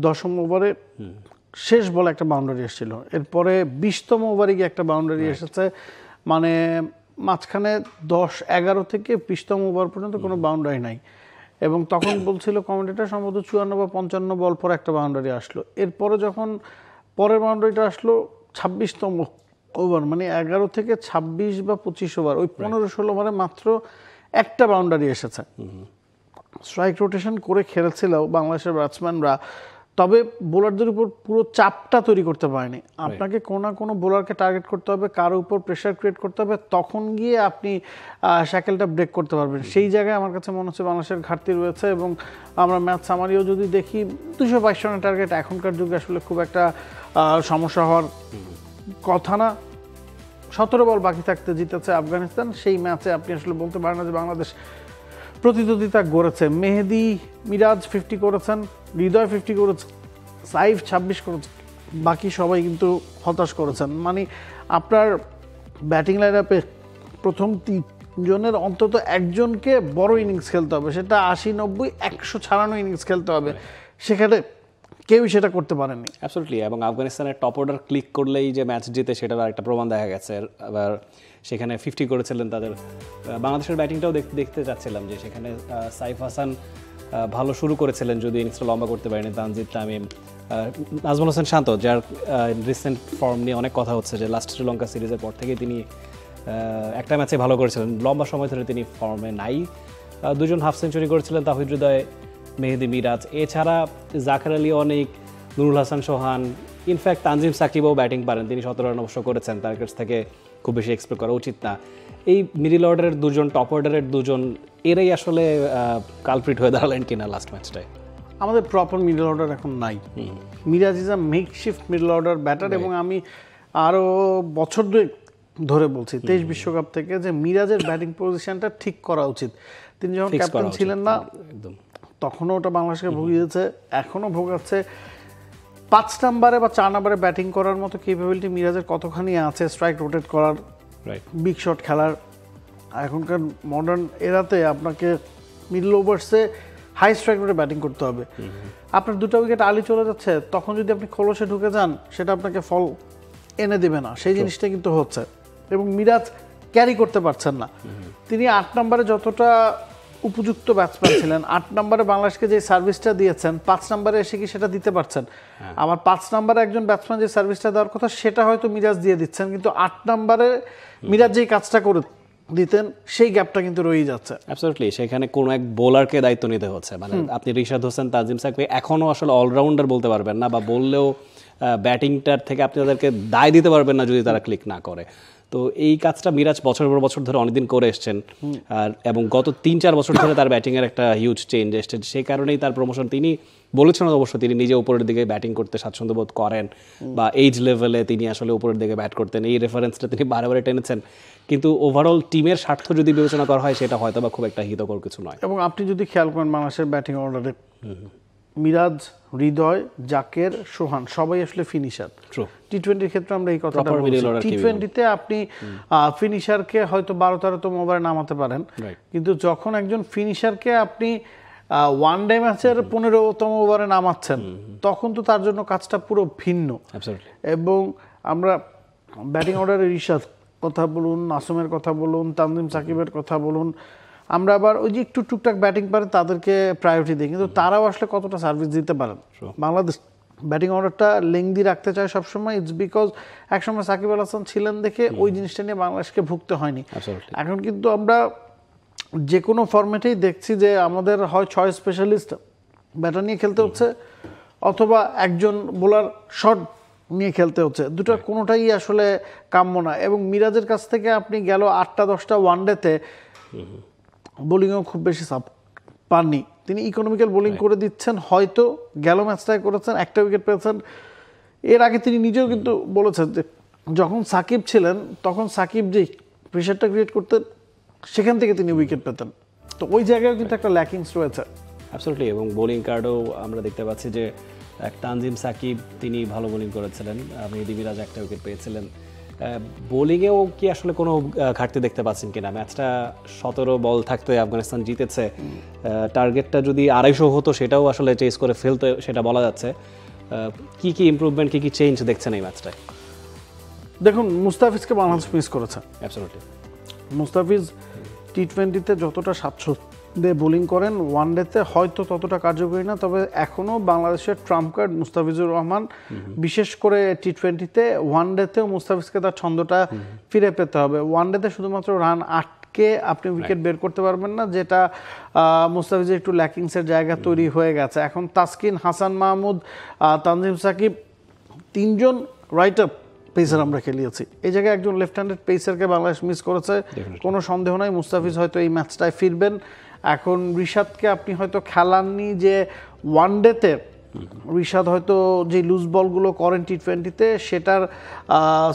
10ম ওভারে শেষ বলে একটা বাউন্ডারি এসেছিল, এরপরে 20তম ওভারে গিয়ে একটা বাউন্ডারি এসেছে, মানে মাঝখানে 10-11 থেকে 20তম ওভার পর্যন্ত কোনো বাউন্ডারি নাই। এবং তখন বলছিল কমেন্টেটর সম্ভবত 54 বা 55 বল পর একটা বাউন্ডারি আসলো। এরপরে যখন পরের বাউন্ডারিটা আসলো 26তম ওভার, মানে 11 থেকে 26 বা 25 ওভার, ওই 15-16 ওভারে মাত্র একটা বাউন্ডারি এসেছে। স্ট্রাইক রোটেশন করে খেলেছিল বাংলাদেশের ব্যাটসম্যানরা, তবে বোলারদের উপর পুরো চাপটা তৈরি করতে পারেনি। আপনাকে কোনো না কোনো বোলারকে টার্গেট করতে হবে, কারো উপর প্রেশার ক্রিয়েট করতে হবে, তখন গিয়ে আপনি শ্যাকেলটা ব্রেক করতে পারবেন। সেই জায়গায় আমার কাছে মনে হচ্ছে বাংলাদেশের ঘাটতি রয়েছে। এবং আমরা ম্যাচ সামারিও যদি দেখি, 222 রানের টার্গেট এখনকার যুগে আসলে খুব একটা সমস্যা হওয়ার কথা না। 17 বল বাকি থাকতে জিতেছে আফগানিস্তান। সেই ম্যাচে আপনি আসলে বলতে পারেন না যে বাংলাদেশ প্রতিদ্বন্দ্বিতা গড়েছে। মেহেদি মিরাজ 50 করেছেন, হৃদয় 50 করেছেন, সাইফ 26 করেছেন, বাকি সবাই কিন্তু হতাশ করেছেন। মানে আপনার ব্যাটিং লাইন আপে প্রথম 3 জনের অন্তত একজনকে বড় ইনিংস খেলতে হবে, সেটা 80, 90, 100 ছাড়ানো ইনিংস খেলতে হবে। সেখানে কেউই সেটা করতে পারেনি। অ্যাবসলিউটলি। এবং আফগানিস্তানের টপ অর্ডার ক্লিক করলেই যে ম্যাচ জিতে সেটার একটা প্রমাণ দেখা গেছে। আবার সেখানে 50 করেছিলেন তাদের। বাংলাদেশের ব্যাটিংটাও দেখতে চাচ্ছিলাম যে সেখানে সাইফ হাসান ভালো শুরু করেছিলেন, যদি ইনিংসটা লম্বা করতে পারেনি। তানজিদ তামিম, নাজমুল হোসেন শান্ত, যার রিসেন্ট ফর্ম নিয়ে অনেক কথা হচ্ছে, যে লাস্ট শ্রীলঙ্কা সিরিজের পর থেকে তিনি একটা ম্যাচে ভালো করেছিলেন, লম্বা সময় ধরে তিনি ফর্মে নাই। 2জন হাফ সেঞ্চুরি করেছিলেন, তাহিদ হৃদয়, মেহেদি মিরাজ। এছাড়া জাকের আলী অনেক, নুরুল হাসান সোহান, ইনফ্যাক্ট তানজিম সাকিবও ব্যাটিং পারেন, তিনি 17 রান অবশ্য করেছেন। তার কাছ থেকে খুব বেশি এক্সপেক্ট করা উচিত না। এই মিডল অর্ডারের 2জন, টপ অর্ডারের 2জন, এরাই আসলে কালপ্রিট হয়ে দাঁড়ালেন কিনা লাস্ট ম্যাচটায়। আমাদের প্রপার মিডল অর্ডার এখন নাই। Miraz is a makeshift middle order batter. এবং আমি আরও বছর ধরে বলছি 23 বিশ্বকাপ থেকে যে মিরাজের ব্যাটিং পজিশনটা ঠিক করা উচিত। তিনি যখন ক্যাপ্টেন ছিলেন না তখনও ওটা বাংলাদেশকে ভুগিয়েছে, এখনও ভোগাচ্ছে। 5 নম্বরে বা 4 নম্বরে ব্যাটিং করার মতো ক্যাপাবিলিটি মিরাজের কতখানি আছে, স্ট্রাইক রোটেট করার, বিগ শট খেলার। এখনকার মডার্ন এরাতে আপনাকে মিডল ওভার্সে হাই স্ট্রাইক রেটে ব্যাটিং করতে হবে। আপনার 2টা উইকেট আলি চলে যাচ্ছে, তখন যদি আপনি খোলসে ঢুকে যান সেটা আপনাকে ফল এনে দেবে না। সেই জিনিসটা কিন্তু হচ্ছে। এবং মিরাজ ক্যারি করতে পারছেন না। তিনি 8 নম্বরে যতটা উপযুক্ত ব্যাটসম্যান ছিলেন, 8 নম্বরে বাংলাদেশকে যে সার্ভিসটা দিয়েছেন, 5 নম্বরে এসে কি সেটা দিতে পারছেন? আবার 5 নম্বরে একজন ব্যাটসম্যান যে সার্ভিসটা দেওয়ার কথা সেটা হয়তো মিরাজ দিয়ে দিচ্ছেন, কিন্তু 8 নম্বরে মিরাজ যেই কাজটা করে দিতেন সেই গ্যাপটা কিন্তু রয়েই যাচ্ছে। অ্যাবসলিউটলি। সেখানে কোনো এক বোলারকে দায়িত্ব নিতে হচ্ছে। মানে আপনি রিশাদ হোসেন, তানজিম সাকিব এখনও আসলে অলরাউন্ডার বলতে পারবেন না, বা বললেও ব্যাটিংটার থেকে আপনি তাদেরকে দায় দিতে পারবেন না যদি তারা ক্লিক না করে। তো এই কাজটা মিরাজ বছরের পর বছর ধরে অনেকদিন করে এসছেন। আর এবং গত 3-4 বছর ধরে তার ব্যাটিংয়ের একটা হিউজ চেঞ্জ এসছে। সেই কারণেই তার প্রমোশন। তিনি বলেছেন অবশ্য তিনি নিজে উপরের দিকে ব্যাটিং করতে স্বাচ্ছন্দ্য বোধ করেন, বা এইজ লেভেলে তিনি আসলে উপরের দিকে ব্যাট করতেন। এই রেফারেন্সটা তিনি বারে টেনেছেন। কিন্তু ওভারঅল টিমের স্বার্থ যদি বিবেচনা করা হয় সেটা হয়তো বা খুব একটা হিতকর কিছু নয়। এবং আপনি যদি খেয়াল করেন বাংলাদেশের ব্যাটিং অর্ডারে মিরাজ, হৃদয়, জাকের, সোহান সবাই আসলে ফিনিশার। টি-20 ক্ষেত্রে আমরা এই কথাটা বলছি। টি-20তে আপনি ফিনিশারকে হয়তো 12-13তম ওভারে নামাতে পারেন, কিন্তু যখন একজন ফিনিশারকে আপনি ওয়ান ডে ম্যাচের 15তম ওভারে নামাচ্ছেন, তখন তো তার জন্য কাজটা পুরো ভিন্ন। এবং আমরা ব্যাটিং অর্ডারে রিশাদ কথা বলুন, নাসুমের কথা বলুন, তানজিম সাকিবের কথা বলুন, আমরা আবার ওই যে একটু টুকটাক ব্যাটিং পারে তাদেরকে প্রায়োরিটি দিই, কিন্তু তারাও আসলে কতটা সার্ভিস দিতে পারেন। বাংলাদেশ ব্যাটিং অর্ডারটা লেংদি রাখতে চায় সবসময়। ইটস বিকজ একসময় সাকিব আল হাসান ছিলেন দেখে ওই জিনিসটা নিয়ে বাংলাদেশকে ভুগতে হয়নি। এখন কিন্তু আমরা যে কোনো ফরম্যাটেই দেখছি যে আমাদের হয় 6 স্পেশালিস্ট ব্যাটার নিয়ে খেলতে হচ্ছে, অথবা একজন বোলার শট নিয়ে খেলতে হচ্ছে। দুটোর কোনোটাই আসলে কাম্য না। এবং মিরাজের কাছ থেকে আপনি গেল 8-10টা ওয়ানডেতে বোলিংও খুব বেশি সাপ পাননি। তিনি ইকোনমিক্যাল বোলিং করে দিচ্ছেন, হয়তো গেল ম্যাচটায় করেছেন, একটা উইকেট পেয়েছেন। এর আগে তিনি নিজেও কিন্তু বলেছেন যে যখন সাকিব ছিলেন তখন সাকিব যে প্রেশারটা ক্রিয়েট করতেন সেখান থেকে তিনি উইকেট পেতেন। তো ওই জায়গায় কিন্তু একটা ল্যাকিংস রয়েছে। অ্যাবসলিউটলি। এবং বোলিং কার্ডও আমরা দেখতে পাচ্ছি যে তানজিম সাকিব তিনি ভালো বোলিং করেছিলেন, মেহেদি মিরাজ একটা উইকেট পেয়েছিলেন। বোলিংয়েও কি আসলে কোনো ঘাটতি দেখতে পাচ্ছেন কিনা? ম্যাচটা 17 বল থাকতে আফগানিস্তান জিতেছে, টার্গেটটা যদি 250 হতো সেটাও আসলে চেস করে ফেলতে, সেটা বলা যাচ্ছে। কি কি ইমপ্রুভমেন্ট, কি কি চেঞ্জ দেখছেন এই ম্যাচটায়? দেখুন, মুস্তাফিজকে বাংলাদেশ মিস করেছে। অ্যাবসলিউটলি। মুস্তাফিজ টি-20তে যতটা স্বাচ্ছন্দ্যে বোলিং করেন, ওয়ান ডেতে হয়তো ততটা কার্যকরী না, তবে এখনও বাংলাদেশের ট্রাম্প কার্ড মুস্তাফিজুর রহমান। বিশেষ করে টি-20তে, ওয়ান ডেতেও মুস্তাফিজকে তার ছন্দটা ফিরে পেতে হবে। ওয়ান ডেতে শুধুমাত্র রান আটকে আপনি উইকেট বের করতে পারবেন না, যেটা মুস্তাফিজের একটু ল্যাকিংসের জায়গা তৈরি হয়ে গেছে। এখন তাসকিন, হাসান মাহমুদ, তানজিম সাকিব, তিনজন রাইট আপ পেসার আমরা খেলিয়েছি। এই জায়গায় একজন লেফট হ্যান্ডেড পেসারকে বাংলাদেশ মিস করেছে, কোনো সন্দেহ নাই। মুস্তাফিজ হয়তো এই ম্যাচটায় ফিরবেন। এখন রিশাদকে আপনি হয়তো খেলাননি, যে ওয়ান ডেতে রিশাদ হয়তো যে লুজ বলগুলো করেন টি-20তে, সেটার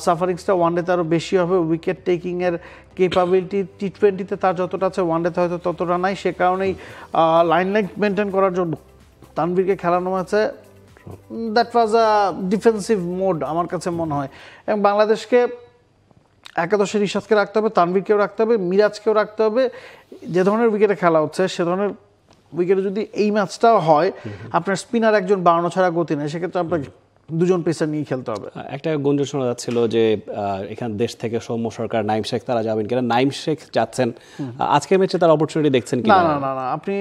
সাফারিংসটা ওয়ান ডেতে আরও বেশি হবে। উইকেট টেকিংয়ের কেপাবিলিটি টি-20তে তার যতটা আছে, ওয়ান ডেতে হয়তো ততটা নাই। সে কারণেই লাইন লেন্থ মেনটেন করার জন্য তানভীরকে খেলানো হয়েছে। That was a defensive mode আমার কাছে মনে হয়। এবং বাংলাদেশকে একাদশে রিশাদকে রাখতে হবে, তানভীরকেও রাখতে হবে, মিরাজকেও রাখতে হবে। যে ধরনের উইকেটে খেলা হচ্ছে, সে ধরনের উইকেটে যদি এই ম্যাচটাও হয়, আপনার স্পিনার একজন বাড়ানো ছাড়া গতি নেই, সেক্ষেত্রে আপনাকে দুজন পেসার নিয়ে খেলতে হবে। একটা গুঞ্জন শোনা যাচ্ছিল যে এখান দেশ থেকে সৌম্য সরকার, নাইম শেখ তারা যাবেন কিনা। নাইম শেখ যাচ্ছেন, আজকের ম্যাচে তার অপরচুনিটি দেখছেন কিনা? না না না, আপনি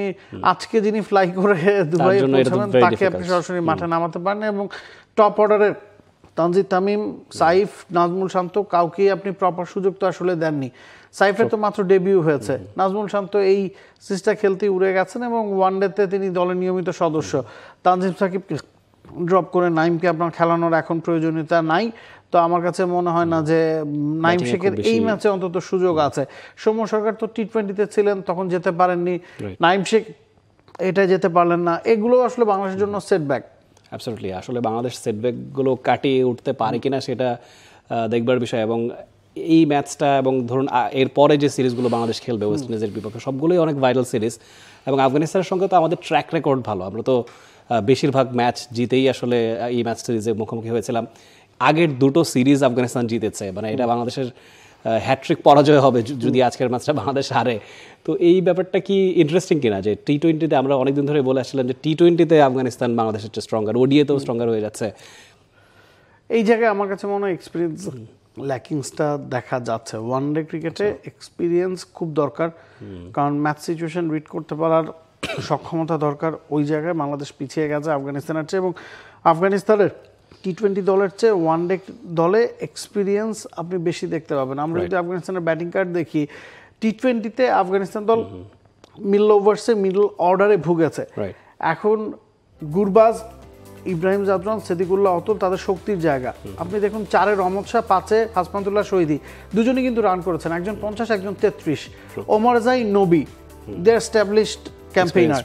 আজকে যিনি ফ্লাই করে দুবাই পৌঁছাবেন, তাকে আপনি সরাসরি মাঠে নামাতে পারেন। এবং টপ অর্ডারের তানজিদ তামিম, সাইফ, নাজমুল শান্ত, কাউকেই আপনি প্রপার সুযোগ তো আসলে দেননি। সাইফের তো মাত্র ডেবিউ হয়েছে, নাজমুল শান্ত এই সিরিজটা খেলতেই উড়ে গেছেন এবং ওয়ান ডেতে তিনি দলের নিয়মিত সদস্য। তানজিম সাকিবকে ড্রপ করে নাইমকে আপনার খেলানোর এখন প্রয়োজনীয়তা নাই। তো আমার কাছে মনে হয় না যে নাইম শেখের এই ম্যাচে অন্তত সুযোগ আছে। সৌম্য সরকার তো টি-20তে ছিলেন, তখন যেতে পারেননি। নাইম শেখ এটা যেতে পারলেন না। এগুলো আসলে বাংলাদেশের জন্য সেটব্যাক। অ্যাবসলিউটলি। আসলে বাংলাদেশ সেটব্যাকগুলো কাটিয়ে উঠতে পারে কিনা সেটা দেখবার বিষয়। এবং এই ম্যাচটা এবং ধরুন এরপরে যে সিরিজগুলো বাংলাদেশ খেলবে ওয়েস্ট ইন্ডিজের বিপক্ষে, সবগুলোই অনেক ভাইরাল সিরিজ। এবং আফগানিস্তানের সঙ্গে তো আমাদের ট্র্যাক রেকর্ড ভালো, আমরা তো বেশিরভাগ ম্যাচ জিতেই আসলে এই ম্যাচ সিরিজে মুখোমুখি হয়েছিলাম। আগের দুটো সিরিজ আফগানিস্তান জিতেছে, মানে এটা বাংলাদেশের হ্যাট্রিক পরাজয় হবে যদি আজকের ম্যাচটা বাংলাদেশ হারে। তো এই ব্যাপারটা কি ইন্টারেস্টিং কিনা, যে টি-20তে আমরা অনেকদিন ধরে বলে আসছিলাম যে টি-20তে আফগানিস্তান বাংলাদেশের চেয়ে স্ট্রঙ্গার, ওডিএতেও স্ট্রঙ্গার হয়ে যাচ্ছে। এই জায়গায় আমার কাছে মনে হয় এক্সপিরিয়েন্স ল্যাকিংসটা দেখা যাচ্ছে। ওয়ান ডে ক্রিকেটে এক্সপিরিয়েন্স খুব দরকার, কারণ ম্যাচ সিচুয়েশন রিড করতে পারার সক্ষমতা দরকার। ওই জায়গায় বাংলাদেশ পিছিয়ে গেছে আফগানিস্তানের চেয়ে, এবং আফগানিস্তানের টি-20 দলের চেয়ে ওয়ান ডে দলে এক্সপিরিয়েন্স আপনি বেশি দেখতে পাবেন। আমরা যদি আফগানিস্তানের ব্যাটিং কার্ড দেখি, টি-20তে আফগানিস্তান দল মিডল ওভার্সে, মিডল অর্ডারে ভুগেছে। এখন গুরবাজ, ইব্রাহিম জাদরান, সিদ্দিকুল্লাহ অতুল তাদের শক্তির জায়গা। আপনি দেখুন 4-এ রহমত শাহ, 5-এ হাসপাতুল্লাহ শহীদি, দুজনই কিন্তু রান করেছেন, একজন 50, একজন 33। ওমর জাই, নবী, দে এস্টাবলিশড ক্যাম্পেইনার।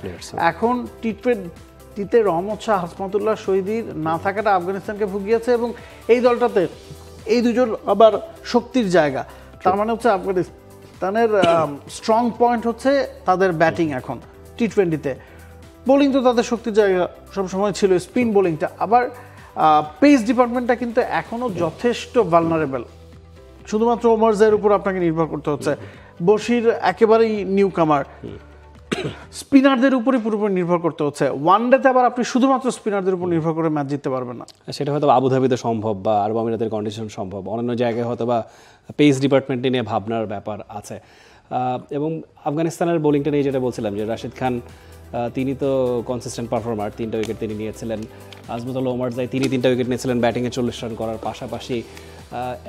এখন টি-20তে রহমত শাহ, হাসপাতুল্লাহ শহীদির না থাকাটা আফগানিস্তানকে ভুগিয়েছে, এবং এই দলটাতে এই দুজন আবার শক্তির জায়গা। তার মানে হচ্ছে আফগানিস্তানের স্ট্রং পয়েন্ট হচ্ছে তাদের ব্যাটিং। এখন টি-20তে বোলিং তো তাদের শক্তির জায়গা সবসময় ছিল, স্পিন বোলিংটা। আবার পেস ডিপার্টমেন্টটা কিন্তু এখনও যথেষ্ট ভালনারেবল। শুধুমাত্র ওমর জাইয়ের উপর আপনাকে নির্ভর করতে হচ্ছে। বশির একেবারেই নিউ কামার, স্পিনারদের উপরই পুরোপুরি নির্ভর করতে হচ্ছে। ওয়ান ডেতে আবার আপনি শুধুমাত্র স্পিনারদের উপর নির্ভর করে ম্যাচ জিততে পারবেন না। সেটা হয়তো আবুধাবিতে সম্ভব বা আরব আমিরাতের কন্ডিশন সম্ভব, অন্যান্য জায়গায় হয়তো বা পেস ডিপার্টমেন্ট নিয়ে ভাবনার ব্যাপার আছে। এবং আফগানিস্তানের বোলিংটা নিয়ে যেটা বলছিলাম, যে রাশিদ খান তিনি তো কনসিস্টেন্ট পারফর্মার, 3টা উইকেট তিনি নিয়েছিলেন। আজমতুল্লাহ ওমর জাই, তিনি 3টা উইকেট নিয়েছিলেন, ব্যাটিংয়ে 40 রান করার পাশাপাশি।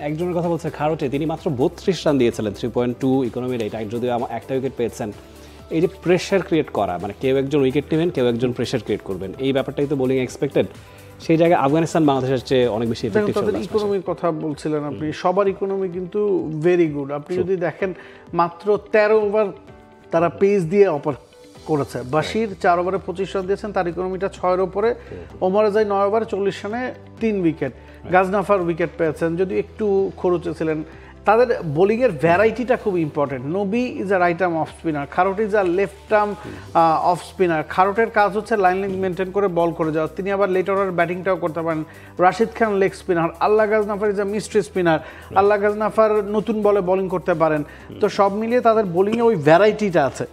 একজনের কথা বলছে খারোটে, তিনি মাত্র 32 রান দিয়েছিলেন, 3.2 ইকোনমি রেট, যদিও একটা উইকেট পেয়েছেন। এই যে প্রেশার ক্রিয়েট করা, মানে কেউ একজন উইকেট নেবেন, কেউ একজন প্রেশার ক্রিয়েট করবেন, এই ব্যাপারটাই তো বোলিং এক্সপেক্টেড। সেই জায়গায় আফগানিস্তান বাংলাদেশের চেয়ে অনেক বেশি এফেক্টিভ। তাদের ইকোনমির কথা বলছিলেন আপনি, সবার ইকোনমি কিন্তু ভেরি গুড। আপনি যদি দেখেন মাত্র 13 ওভার তারা পেস দিয়ে অপার করেছে। বাশির 4 ওভারে 25 রান দিয়েছেন, তার ইকোনমিটা 6-এর ওপরে। ওমর জাই 9 ওভারে 40 রানে 3 উইকেট। গাজনাফার উইকেট পেয়েছেন, যদি একটু খরচে ছিলেন। তাদের বোলিংয়ের ভ্যারাইটিটা খুব important. Nabi is a right arm off spinner, Kharote is a left arm off spinner. খারোটের কাজ হচ্ছে লাইন লেন্থ মেনটেন করে বল করে যাওয়া, তিনি আবার লেট অর্ডার ব্যাটিংটাও করতে পারেন। Rashid Khan leg spinner, Allah Ghazanfar is a mystery spinner, Allah Ghazanfar নতুন বলে বোলিং করতে পারেন। তো সব মিলিয়ে তাদের বোলিংয়ে ওই ভ্যারাইটিটা আছে,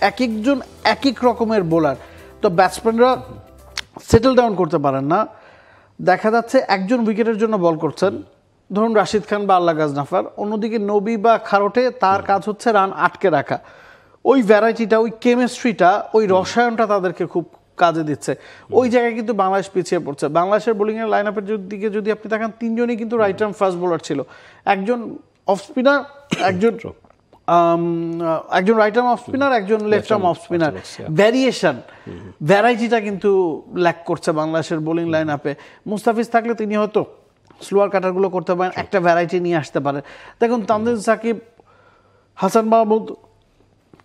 এক একজন এক এক রকমের বোলার। তো ব্যাটসম্যানরা সেটেল ডাউন করতে পারেন না, দেখা যাচ্ছে একজন উইকেটের জন্য বল করছেন, ধরুন রাশিদ খান বা আল্লাহ গাজনাফার, অন্যদিকে নবী বা খারোটে তার কাজ হচ্ছে রান আটকে রাখা। ওই ভ্যারাইটিটা, ওই কেমিস্ট্রিটা, ওই রসায়নটা তাদেরকে খুব কাজে দিচ্ছে। ওই জায়গায় কিন্তু বাংলাদেশ পিছিয়ে পড়ছে। বাংলাদেশের বোলিংয়ের লাইন আপের দিকে যদি আপনি দেখেন, তিনজনই কিন্তু রাইট আর্ম ফাস্ট বোলার ছিল, একজন অফ স্পিনার, একজন রাইট আর্ম অফ স্পিনার, একজন লেফট আর্ম অফ স্পিনার। ভ্যারাইটিটা কিন্তু ল্যাক করছে বাংলাদেশের বোলিং লাইন আপে। মুস্তাফিজ থাকলে তিনি হয়তো স্লোয়ার কাটারগুলো করতে পারেন, একটা ভ্যারাইটি নিয়ে আসতে পারেন। দেখুন তানজিম সাকিব, হাসান মাহমুদ,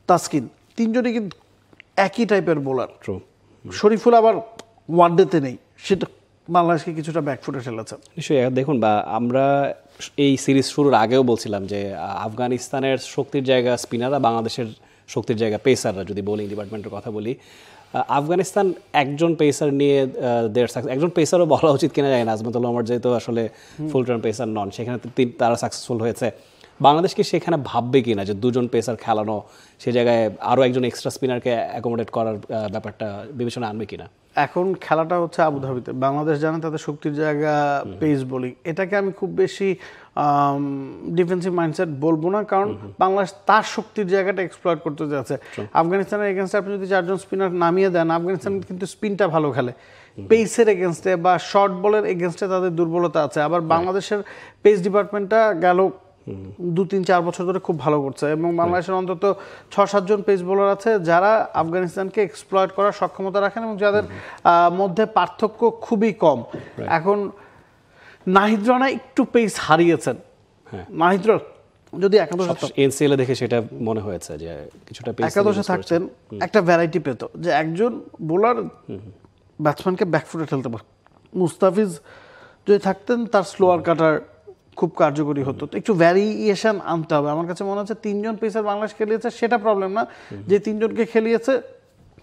তাসকিন, তিনজনই কিন্তু একই টাইপের বোলার। শরীফুল আবার ওয়ানডেতে নেই, সেটা বাংলাদেশকে কিছুটা ব্যাকফুটে ফেলেছে। নিশ্চয়ই দেখুন, বা আমরা এই সিরিজ শুরুর আগেও বলছিলাম যে আফগানিস্তানের শক্তির জায়গা স্পিনাররা, বাংলাদেশের শক্তির জায়গা পেসাররা। যদি বোলিং ডিপার্টমেন্টের কথা বলি, আফগানিস্তান একজন পেসার নিয়ে একজন পেসারও বলা উচিত কিনা যায় না, আজমতুল্লাহ ওমর যেহেতু আসলে ফুল টার্ম পেসার নন, সেখানে তারা সাকসেসফুল হয়েছে। বাংলাদেশকে সেখানে ভাববে কিনা যে দুজন পেসার খেলানো, সে জায়গায় আরও একজন এক্সট্রা স্পিনারকে অ্যাকোমোডেট করার ব্যাপারটা বিবেচনা আনবে কিনা? এখন খেলাটা হচ্ছে আবুধাবিতে, বাংলাদেশ জানে তাদের শক্তির জায়গা পেস বোলিং। এটাকে আমি খুব বেশি ডিফেন্সিভ মাইন্ডসেট বলবো না, কারণ বাংলাদেশ তার শক্তির জায়গাটা এক্সপ্লয়েট করতে যাচ্ছে। আফগানিস্তানের এগেনস্টে আপনি যদি চারজন স্পিনার নামিয়ে দেন, আফগানিস্তান কিন্তু স্পিনটা ভালো খেলে, পেসের এগেনস্টে বা শর্ট বলের এগেনস্টে তাদের দুর্বলতা আছে। আবার বাংলাদেশের পেস ডিপার্টমেন্টটা গেল 2-3-4 বছর ধরে খুব ভালো করছে, এবং বাংলাদেশের অন্তত 6-7 জন পেস বোলার আছে যারা আফগানিস্তানকে এক্সপ্লয়েট করার সক্ষমতা রাখেন এবং যাদের মধ্যে পার্থক্য খুবই কম। এখন নাহিদ রানা একটু পেস হারিয়েছেন, নাহিদ যদি এনসিএল দেখে সেটা মনে হয়েছে যে কিছুটা একাদশে থাকতেন, একটা ভ্যারাইটি পেত, যে একজন বোলার ব্যাটসম্যানকে ব্যাকফুটে ঠেলতে পারে। মুস্তাফিজ যদি থাকতেন, তার স্লোয়ার কাটার খুব কার্যকরী হতো। তো একটু ভ্যারিয়েশন আনতে হবে। আমার কাছে মনে হচ্ছে 3জন পেসার বাংলাদেশ খেলিয়েছে, সেটা প্রবলেম না, যে 3জনকে খেলিয়েছে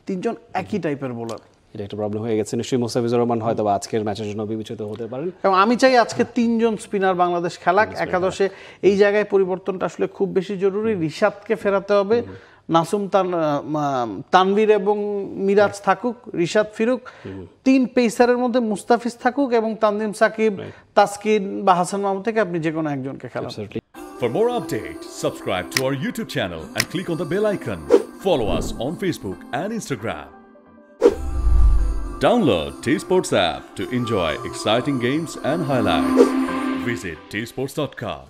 3জন একই টাইপের বোলার, এটা একটা প্রবলেম হয়ে গেছে। নিশ্চয়ই মুস্তাফিজুর রহমান হয়তো বা আজকের ম্যাচের জন্য বিবেচিত হতে পারেন। এবং আমি চাই আজকে 3জন স্পিনার বাংলাদেশ খেলাক একাদশে। এই জায়গায় পরিবর্তনটা আসলে খুব বেশি জরুরি। রিশাদকে ফেরাতে হবে, নাসুম, তানভীর এবং মিরাজ থাকুক, রিশাদ ফিরুক, 3 পেসারের মধ্যে মুস্তাফিজ থাকুক, এবং তানজিম সাকিব, তাসকিন বা হাসান মাহমুদ থেকে আপনি যে কোনো একজনকে খেলান। For more updates, subscribe to our YouTube channel and click on the bell icon. Follow us on Facebook and Instagram. Download T-Sports app to enjoy exciting games and highlights. Visit tsports.com.